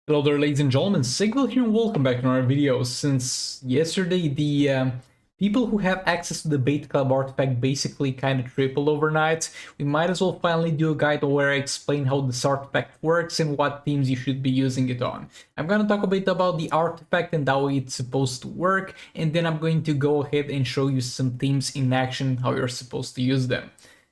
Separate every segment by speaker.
Speaker 1: Hello there, ladies and gentlemen, Sigval here and welcome back to our video. Since yesterday, the people who have access to the Beta Club artifact basically kind of tripled overnight, we might as well finally do a guide where I explain how this artifact works and what themes you should be using it on. I'm gonna talk a bit about the artifact and how it's supposed to work, and then I'm going to go ahead and show you some themes in action, how you're supposed to use them.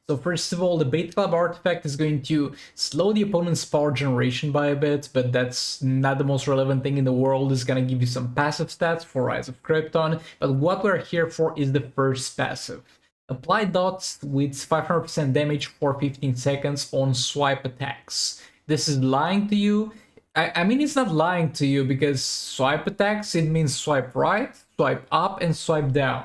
Speaker 1: So first of all, the Bait Club artifact is going to slow the opponent's power generation by a bit, but that's not the most relevant thing in the world. It's going to give you some passive stats for Rise of Krypton, but what we're here for is the first passive. Apply dots with 500% damage for 15 seconds on swipe attacks. This is lying to you. I mean, it's not lying to you because swipe attacks, it means swipe right, swipe up, and swipe down.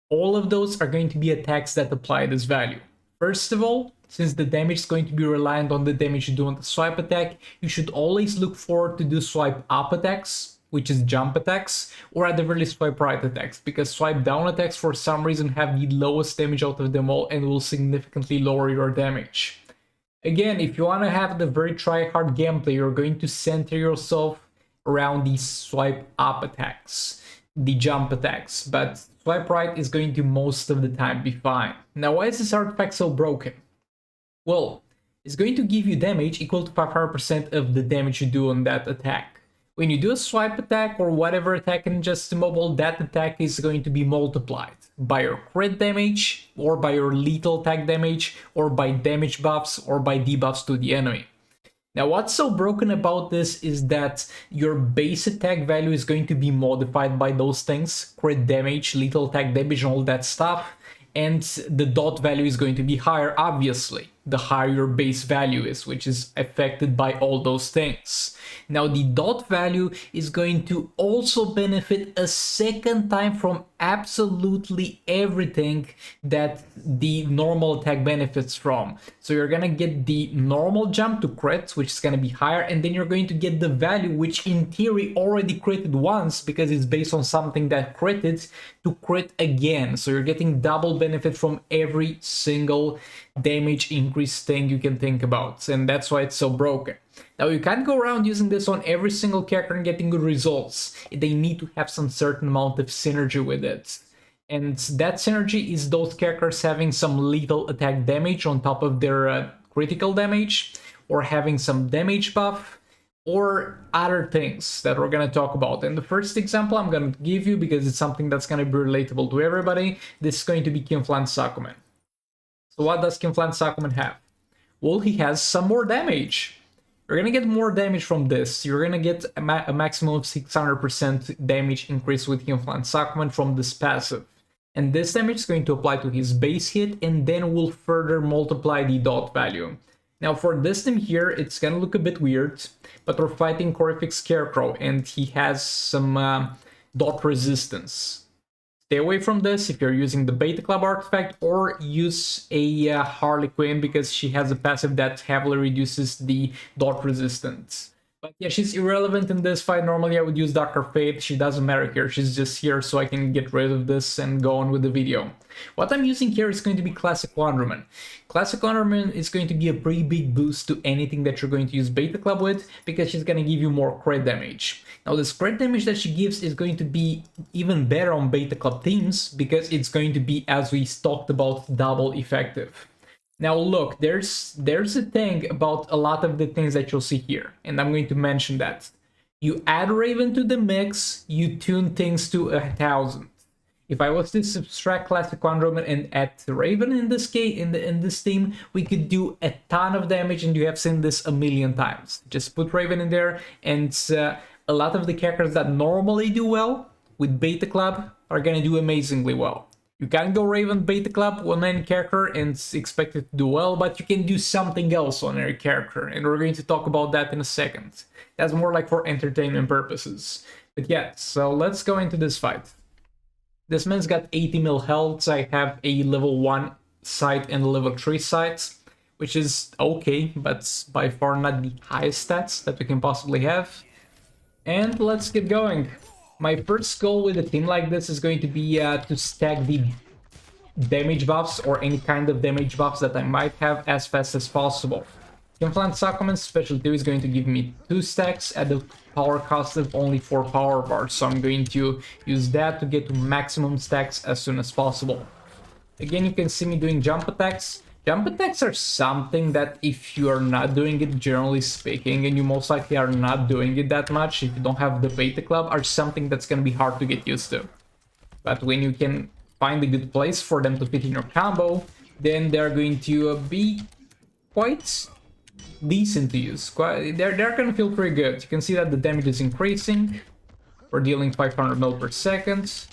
Speaker 1: All of those are going to be attacks that apply this value. First of all, since the damage is going to be reliant on the damage you do on the swipe attack, you should always look forward to do swipe up attacks, which is jump attacks, or at the very least swipe right attacks, because swipe down attacks for some reason have the lowest damage out of them all and will significantly lower your damage. Again, if you want to have the very try-hard gameplay, you're going to center yourself around these swipe up attacks, the jump attacks, but swipe right is going to most of the time be fine. Now, why is this artifact so broken? Well, it's going to give you damage equal to 500% of the damage you do on that attack. When you do a swipe attack or whatever attack in just immobile, that attack is going to be multiplied by your crit damage, or by your lethal attack damage, or by damage buffs, or by debuffs to the enemy. Now, what's so broken about this is that your base attack value is going to be modified by those things, crit damage, lethal attack damage, and all that stuff, and the dot value is going to be higher, obviously, the higher your base value is, which is affected by all those things. Now, the dot value is going to also benefit a second time from absolutely everything that the normal attack benefits from. So you're gonna get the normal jump to crit, which is gonna be higher, and then you're going to get the value, which in theory already critted once because it's based on something that critted, to crit again. So you're getting double benefit from every single damage increase thing you can think about, and that's why it's so broken. Now, you can't go around using this on every single character and getting good results. They need to have some certain amount of synergy with it. And that synergy is those characters having some lethal attack damage on top of their critical damage, or having some damage buff, or other things that we're going to talk about. And the first example I'm going to give you, because it's something that's going to be relatable to everybody, this is going to be Kinflan Sakuman. So what does Kinflan Sakuman have? Well, he has some more damage. You're gonna get more damage from this. You're gonna get a maximum of 600% damage increase with Kinflan Sakuman from this passive. And this damage is going to apply to his base hit and then will further multiply the dot value. Now, for this team here, it's gonna look a bit weird, but we're fighting Horrific Scarecrow and he has some dot resistance. Stay away from this if you're using the Beta Club artifact, or use a Harley Quinn because she has a passive that heavily reduces the dot resistance. But yeah, she's irrelevant in this fight. Normally I would use Dr. Fate. She doesn't matter here. She's just here so I can get rid of this and go on with the video. What I'm using here is going to be Classic Wonderman. Classic Wonderman is going to be a pretty big boost to anything that you're going to use Beta Club with, because she's going to give you more crit damage. Now, the crit damage that she gives is going to be even better on Beta Club teams, because it's going to be, as we talked about, double effective. Now look, there's a thing about a lot of the things that you'll see here, and I'm going to mention that. You add Raven to the mix, you tune things to 1,000. If I was to subtract Classic Wonderman and add Raven in this case, in this team, we could do a ton of damage, and you have seen this a million times. Just put Raven in there, and a lot of the characters that normally do well with Beta Club are gonna do amazingly well. You can go Raven Beta Club on any character and expect it to do well, but you can do something else on every character, and we're going to talk about that in a second. That's more like for entertainment purposes. But yeah, so let's go into this fight. This man's got 80 mil health. I have a level 1 sight and a level 3 sight, which is okay, but by far not the highest stats that we can possibly have. And let's get going. My first goal with a team like this is going to be to stack the damage buffs, or any kind of damage buffs that I might have, as fast as possible. Implant Supplement's special 2 is going to give me 2 stacks at the power cost of only 4 power bars, so I'm going to use that to get to maximum stacks as soon as possible. Again, you can see me doing jump attacks. Jump attacks are something that if you are not doing it, generally speaking, and you most likely are not doing it that much, if you don't have the Beta Club, are something that's going to be hard to get used to. But when you can find a good place for them to fit in your combo, then they're going to be quite decent to use. They're gonna feel pretty good. You can see that the damage is increasing. We're dealing 500 mil per second.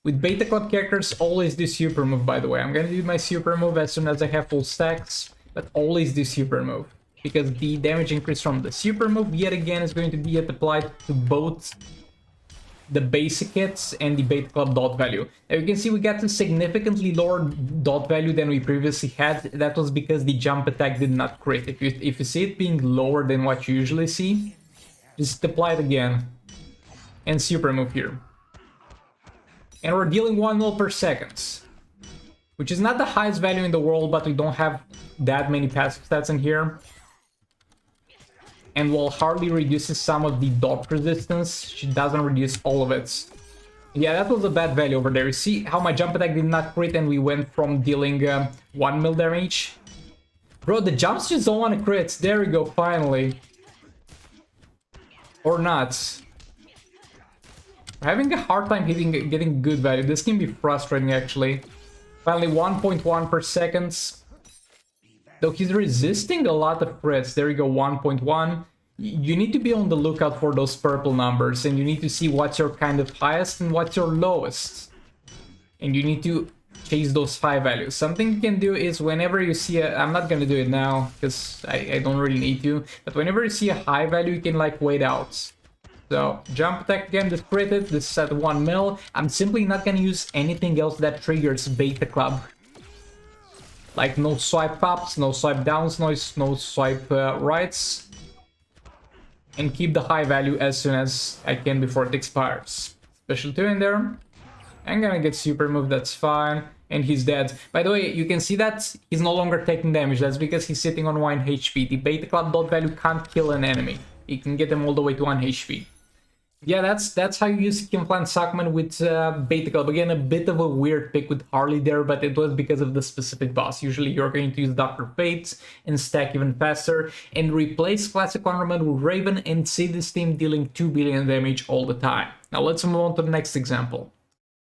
Speaker 1: With Beta Club characters, always do super move, by the way. I'm gonna do my super move as soon as I have full stacks, but always do super move, because the damage increase from the super move, yet again, is going to be applied to both the basic hits and the Beta Club dot value. Now you can see we got a significantly lower dot value than we previously had. That was because the jump attack did not crit. If you see it being lower than what you usually see, just apply it again and super move here. And we're dealing 1 mil per second, which is not the highest value in the world, but we don't have that many passive stats in here. And while Harley reduces some of the dot resistance, she doesn't reduce all of it. Yeah, that was a bad value over there. You see how my jump attack did not crit and we went from dealing 1 mil damage? Bro, the jumps just don't want to crit. There we go, finally. Or not. I'm having a hard time getting good value. This can be frustrating, actually. Finally, 1.1 per second. Though he's resisting a lot of crits. There you go, 1.1. You need to be on the lookout for those purple numbers, and you need to see what's your kind of highest and what's your lowest. And you need to chase those 5 values. Something you can do is whenever you see a... I'm not gonna do it now, because I don't really need to. But whenever you see a high value, you can like wait out. So, jump attack again, this critted, this is at 1 mil. I'm simply not gonna use anything else that triggers Beta Club. Like no swipe ups, no swipe downs, no swipe rights. And keep the high value as soon as I can before it expires. Special 2 in there. I'm gonna get super move, that's fine. And he's dead. By the way, you can see that he's no longer taking damage. That's because he's sitting on 1 HP. The Beta Club dot value can't kill an enemy. It can get them all the way to 1 HP. Yeah, that's how you use Implant Supplement with Beta Club. Again, a bit of a weird pick with Harley there, but it was because of the specific boss. Usually you're going to use Dr. Fate and stack even faster, and replace Classic Wonderman with Raven and see this team dealing 2 billion damage all the time. Now let's move on to the next example.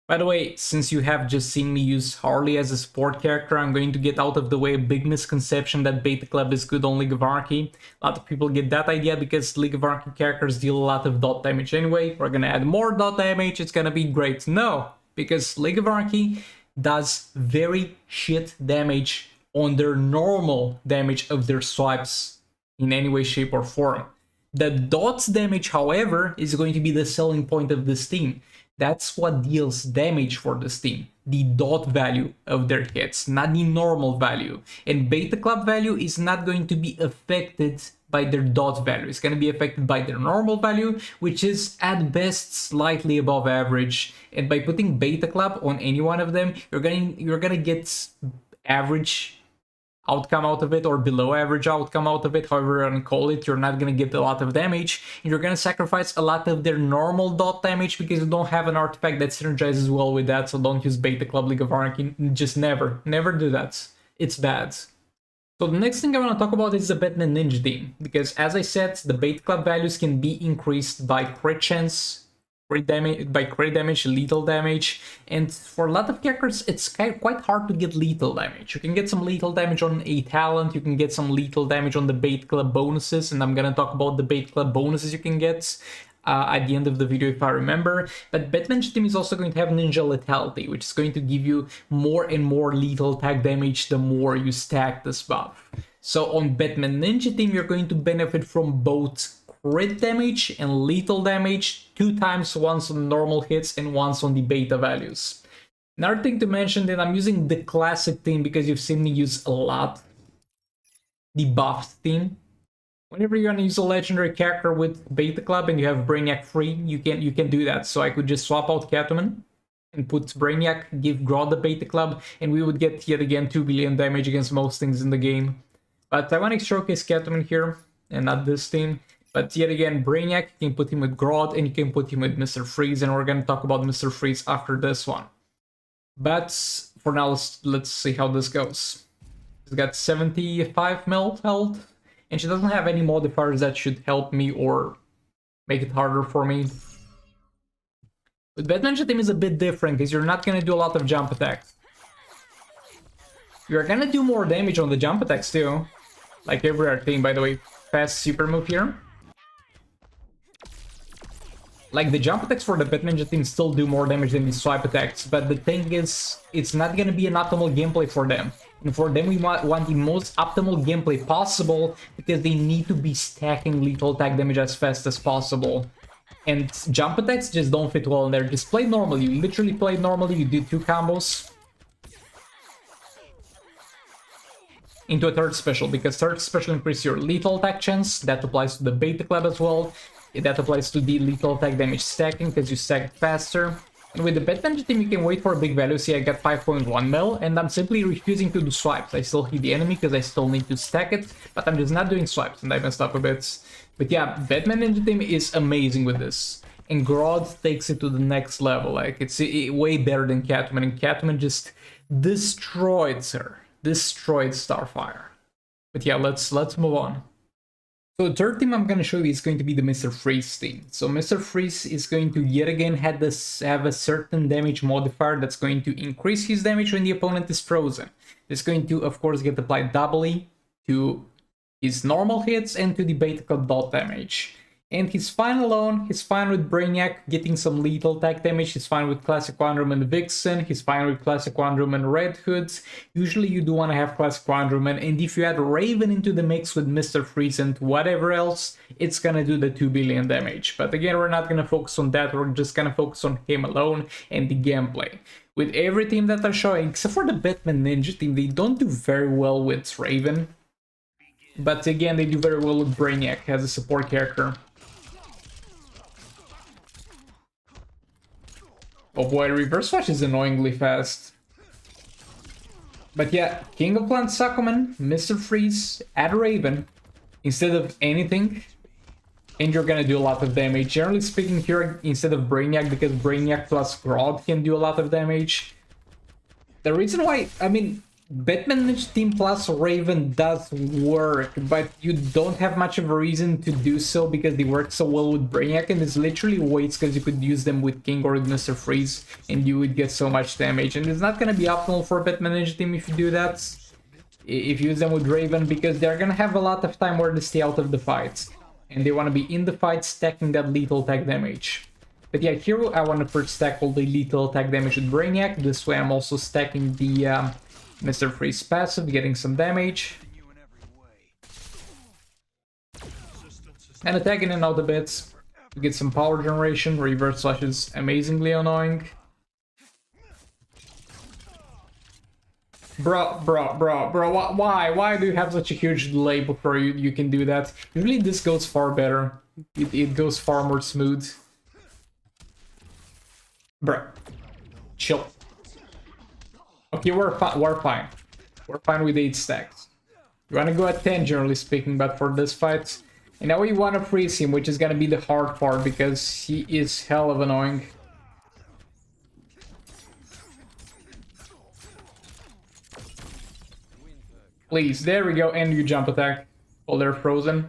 Speaker 1: By the way, since you have just seen me use Harley as a support character, I'm going to get out of the way a big misconception that Beta Club is good on League of Anarchy. A lot of people get that idea because League of Anarchy characters deal a lot of dot damage anyway. We're gonna add more dot damage, it's gonna be great. No, because League of Anarchy does very shit damage on their normal damage of their swipes in any way, shape or form. The dots damage, however, is going to be the selling point of this team. That's what deals damage for this team. The dot value of their hits, not the normal value. And Beta Club value is not going to be affected by their dot value. It's going to be affected by their normal value, which is at best slightly above average. And by putting Beta Club on any one of them, you're gonna get average outcome out of it, or below average outcome out of it, however you want to call it. You're not going to get a lot of damage, and you're going to sacrifice a lot of their normal dot damage because you don't have an artifact that synergizes well with that. So don't use Beta Club League of Anarchy. Just never do that. It's bad. So the next thing I want to talk about is the Batman Ninja team, because as I said, the Beta Club values can be increased by crit chance, crit damage, lethal damage, and for a lot of characters it's quite hard to get lethal damage. You can get some lethal damage on a talent, you can get some lethal damage on the Beta Club bonuses, and I'm gonna talk about the Beta Club bonuses you can get at the end of the video if I remember. But Batman Ninja team is also going to have Ninja Lethality, which is going to give you more and more lethal attack damage the more you stack this buff. So on Batman Ninja team, you're going to benefit from both crit damage and lethal damage 2 times, once on normal hits and once on the beta values. Another thing to mention that I'm using the classic team because you've seen me use a lot the buffed team. Whenever you're gonna use a legendary character with Beta Club and you have Brainiac free, you can do that. So I could just swap out Catwoman and put Brainiac, give Grodd the Beta Club, and we would get yet again 2 billion damage against most things in the game. But I want to showcase Catwoman here, and not this team. But yet again, Brainiac, you can put him with Grodd, and you can put him with Mr. Freeze, and we're going to talk about Mr. Freeze after this one. But for now, let's see how this goes. She's got 75 mil health, and she doesn't have any modifiers that should help me or make it harder for me. With Batman team is a bit different, because you're not going to do a lot of jump attacks. You're going to do more damage on the jump attacks too. Like every other team, by the way. Fast super move here. Like, the jump attacks for the Batman team still do more damage than the swipe attacks, but the thing is, it's not gonna be an optimal gameplay for them. And for them, we want the most optimal gameplay possible, because they need to be stacking lethal attack damage as fast as possible. And jump attacks just don't fit well in there. Just play normally. You literally play normally, you do 2 combos into a third special, because third special increases your lethal attack chance. That applies to the Beta Club as well. That applies to the lethal attack damage stacking, because you stack faster. And with the Batman team, you can wait for a big value. See, I got 5.1 mil, and I'm simply refusing to do swipes. I still hit the enemy because I still need to stack it, but I'm just not doing swipes, and I messed up a bit. But yeah, Batman team is amazing with this. And Grodd takes it to the next level. Like, it's way better than Catwoman, and Catwoman just destroyed her. Destroyed Starfire. But yeah, let's move on. So the third team I'm going to show you is going to be the Mr. Freeze team. So Mr. Freeze is going to yet again have a certain damage modifier that's going to increase his damage when the opponent is frozen. It's going to, of course, get applied doubly to his normal hits and to the Beta Club dot damage. And he's fine alone, he's fine with Brainiac getting some lethal attack damage, he's fine with Classic Wonder Woman and Vixen, he's fine with Classic Wonder Woman and Red Hood. Usually you do want to have Classic Wonder Woman, and if you add Raven into the mix with Mr. Freeze and whatever else, it's gonna do the 2 billion damage. But again, we're not gonna focus on that, we're just gonna focus on him alone and the gameplay. With every team that I'm showing, except for the Batman Ninja team, they don't do very well with Raven. But again, they do very well with Brainiac as a support character. Oh boy, reverse flash is annoyingly fast. But yeah, King of Clans Suckerman, Mr. Freeze, add Raven instead of anything, and you're gonna do a lot of damage. Generally speaking here, instead of Brainiac, because Brainiac plus Grodd can do a lot of damage. The reason why, I mean, Batman Ninja Team plus Raven does work, but you don't have much of a reason to do so because they work so well with Brainiac, and it's literally waste because you could use them with King or with Mr. Freeze and you would get so much damage. And it's not going to be optimal for Batman Ninja Team if you do that, if you use them with Raven, because they're going to have a lot of time where they stay out of the fights. And they want to be in the fight stacking that lethal attack damage. But yeah, here I want to first stack all the lethal attack damage with Brainiac. This way I'm also stacking the Mr. Freeze passive, getting some damage. And attacking in all the bits to get some power generation. Reverse slash is amazingly annoying. Bro, why do you have such a huge delay before you can do that? Usually this goes far better. It goes far more smooth. Bruh. Chill. Okay, we're fine. We're fine with 8 stacks. You wanna go at 10 generally speaking, but for this fight... And now we wanna freeze him, which is gonna be the hard part, because he is hell of annoying. Please, there we go, and you jump attack. While they're frozen.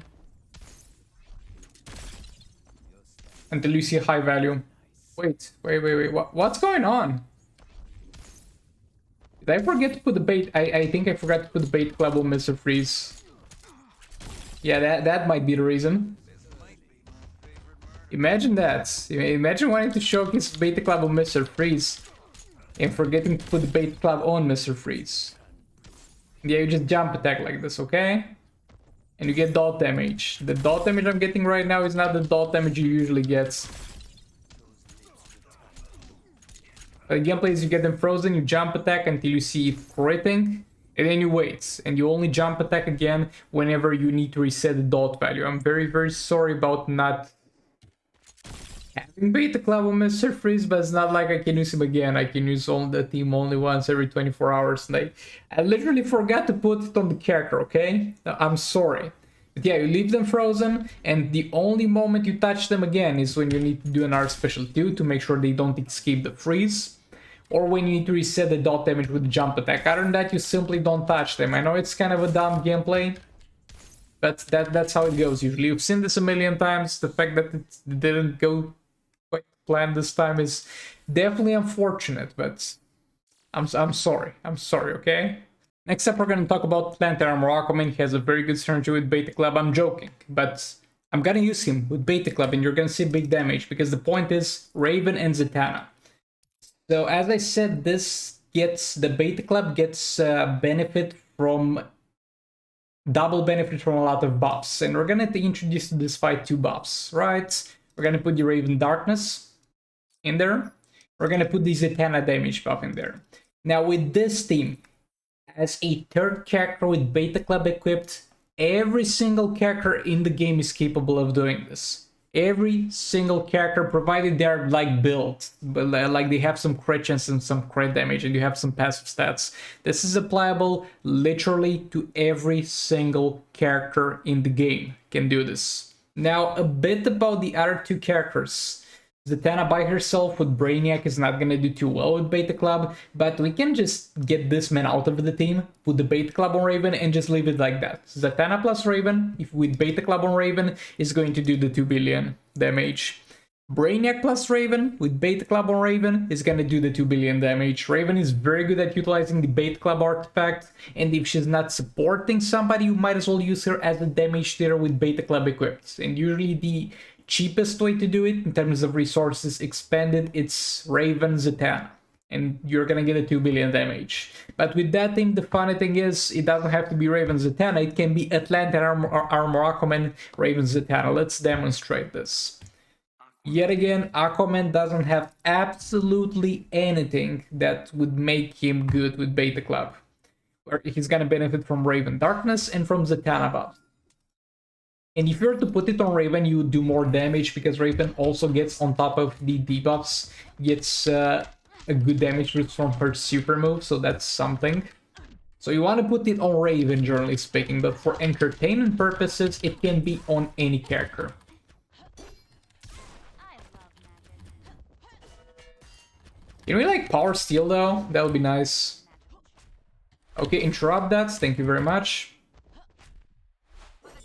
Speaker 1: Until you see high value. Wait, what's going on? Did I forget to put the bait? I think I forgot to put the bait club on Mr. Freeze. Yeah, that might be the reason. Imagine that. Imagine wanting to showcase bait club on Mr. Freeze and forgetting to put the bait club on Mr. Freeze. Yeah, you just jump attack like this, okay? And you get dot damage. The dot damage I'm getting right now is not the dot damage you usually get. The gameplay is you get them frozen, you jump attack until you see it critting, and then you wait. And you only jump attack again whenever you need to reset the dot value. I'm very, very sorry about not having Beta Club on Mr. Freeze, but it's not like I can use him again. I can use the team only once every 24 hours. And I literally forgot to put it on the character, okay? I'm sorry. But yeah, you leave them frozen, and the only moment you touch them again is when you need to do an art special 2 to make sure they don't escape the freeze, or when you need to reset the dot damage with the jump attack. Other than that, you simply don't touch them. I know it's kind of a dumb gameplay, but that's how it goes usually. You've seen this a million times. The fact that it didn't go quite planned this time is definitely unfortunate, but I'm sorry. I'm sorry, okay? Next up, we're going to talk Atlantis. Aquaman. He has a very good synergy with Beta Club. I'm joking, but I'm going to use him with Beta Club, and you're going to see big damage, because the point is Raven and Zatanna. So as I said, the Beta Club gets benefit from double benefit from a lot of buffs, and we're going to introduce to this fight 2 buffs, right? We're going to put the Raven Darkness in there. We're going to put the Zatanna damage buff in there. Now with this team, as a third character with Beta Club equipped, every single character in the game is capable of doing this. Every single character, provided they're like built, but like they have some crit chance and some crit damage, and you have some passive stats. This is applicable literally to every single character in the game. Can do this. Now a bit about the other 2 characters. Zatanna by herself with Brainiac is not gonna do too well with Beta Club, but we can just get this man out of the team, put the Beta Club on Raven, and just leave it like that. Zatanna plus Raven, if with Beta Club on Raven, is going to do the 2 billion damage. Brainiac plus Raven with Beta Club on Raven is gonna do the 2 billion damage. Raven is very good at utilizing the Beta Club artifact, and if she's not supporting somebody, you might as well use her as a damage dealer with Beta Club equipped. And usually the cheapest way to do it in terms of resources expended, it's Raven Zatanna, and you're gonna get a 2 billion damage. But with that thing, the funny thing is, it doesn't have to be Raven Zatanna, it can be Atlantis Armor Aquaman, Raven Zatanna. Let's demonstrate this. Yet again, Aquaman doesn't have absolutely anything that would make him good with Beta Club. He's gonna benefit from Raven Darkness and from Zatanna buffs. And if you were to put it on Raven, you would do more damage, because Raven also gets, on top of the debuffs, gets a good damage boost from her super move, so that's something. So you want to put it on Raven, generally speaking, but for entertainment purposes, it can be on any character. Can we like power steal though? That would be nice. Okay, interrupt that, thank you very much.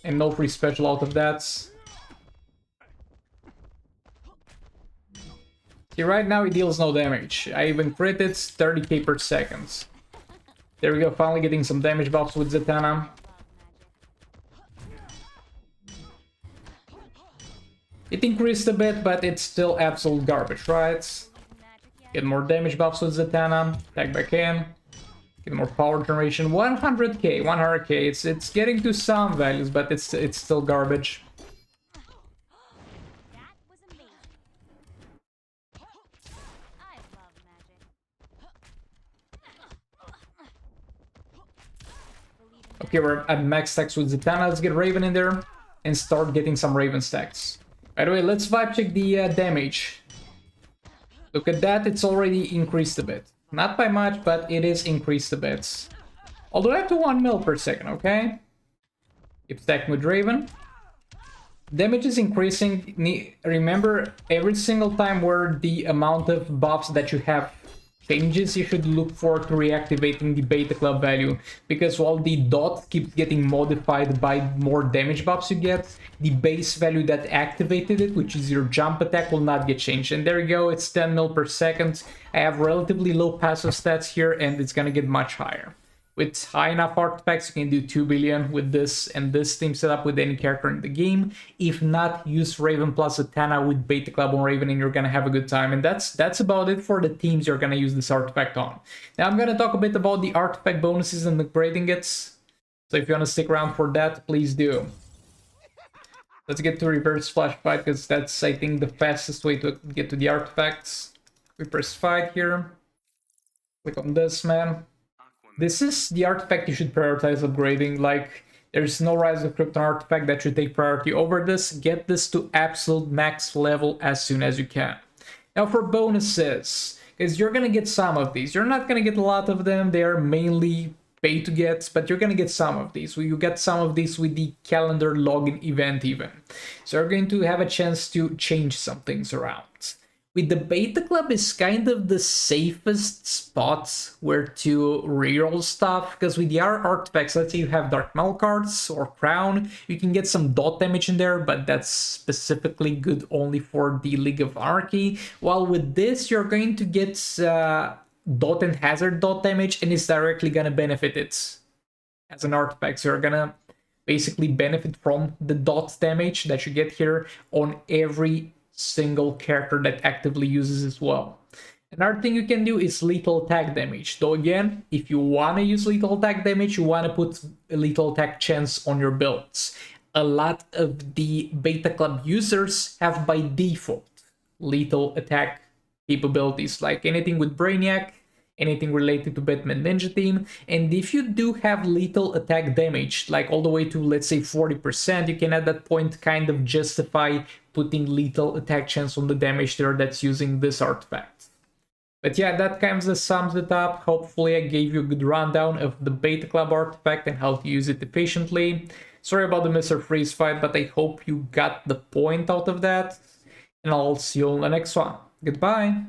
Speaker 1: And no free special out of that. See, right now it deals no damage. I even crit it 30k per second. There we go, finally getting some damage buffs with Zatanna. It increased a bit, but it's still absolute garbage, right? Get more damage buffs with Zatanna. Attack back in. Get more power generation. 100k, 100k. It's getting to some values, but it's still garbage. Okay, we're at max stacks with Zatanna. Let's get Raven in there and start getting some Raven stacks. By the way, let's vibe check the damage. Look at that, it's already increased a bit. Not by much, but it is increased a bit. All the way up to 1 mil per second, okay? Keep stacking with Raven. Damage is increasing. Remember, every single time where the amount of buffs that you have changes, you should look forward to reactivating the Beta Club value, because while the dot keeps getting modified by more damage buffs you get, the base value that activated it, which is your jump attack, will not get changed. And there you go, it's 10 mil per second. I have relatively low passive stats here, and it's gonna get much higher. With high enough artifacts, you can do 2 billion with this and this team setup with any character in the game. If not, use Raven plus Zatanna with Beta Club on Raven and you're gonna have a good time. And that's about it for the teams you're gonna use this artifact on. Now I'm gonna talk a bit about the artifact bonuses and upgrading it. So if you wanna stick around for that, please do. Let's get to reverse flash fight, because that's, I think, the fastest way to get to the artifacts. We press fight here. Click on this, man. This is the artifact you should prioritize upgrading. Like, There's no Rise of Krypton artifact that should take priority over this. Get this to absolute max level as soon as you can. Now for bonuses, because you're gonna get some of these. You're not gonna get a lot of them. They are mainly pay to get, but you're gonna get some of these. You get some of these with the calendar login event even. So you're going to have a chance to change some things around. With the beta club is kind of the safest spot where to reroll stuff, because with the other artifacts, let's say you have Dark Metal cards or Crown, you can get some dot damage in there, but that's specifically good only for the League of Anarchy. While with this, you're going to get dot and hazard dot damage, and it's directly gonna benefit it as an artifact. So you're gonna basically benefit from the dot damage that you get here on every single character that actively uses as well. Another thing you can do is lethal attack damage. Though again, if you want to use lethal attack damage, you want to put a lethal attack chance on your builds. A lot of the beta club users have by default lethal attack capabilities, like anything with Brainiac, anything related to Batman Ninja Team. And if you do have lethal attack damage, like all the way to, let's say, 40%, you can at that point kind of justify putting lethal attack chance on the damage there that's using this artifact. But yeah, that kind of sums it up. Hopefully I gave you a good rundown of the beta club artifact and how to use it efficiently. Sorry about the Mr. Freeze fight, but I hope you got the point out of that. And I'll see you on the next one. Goodbye!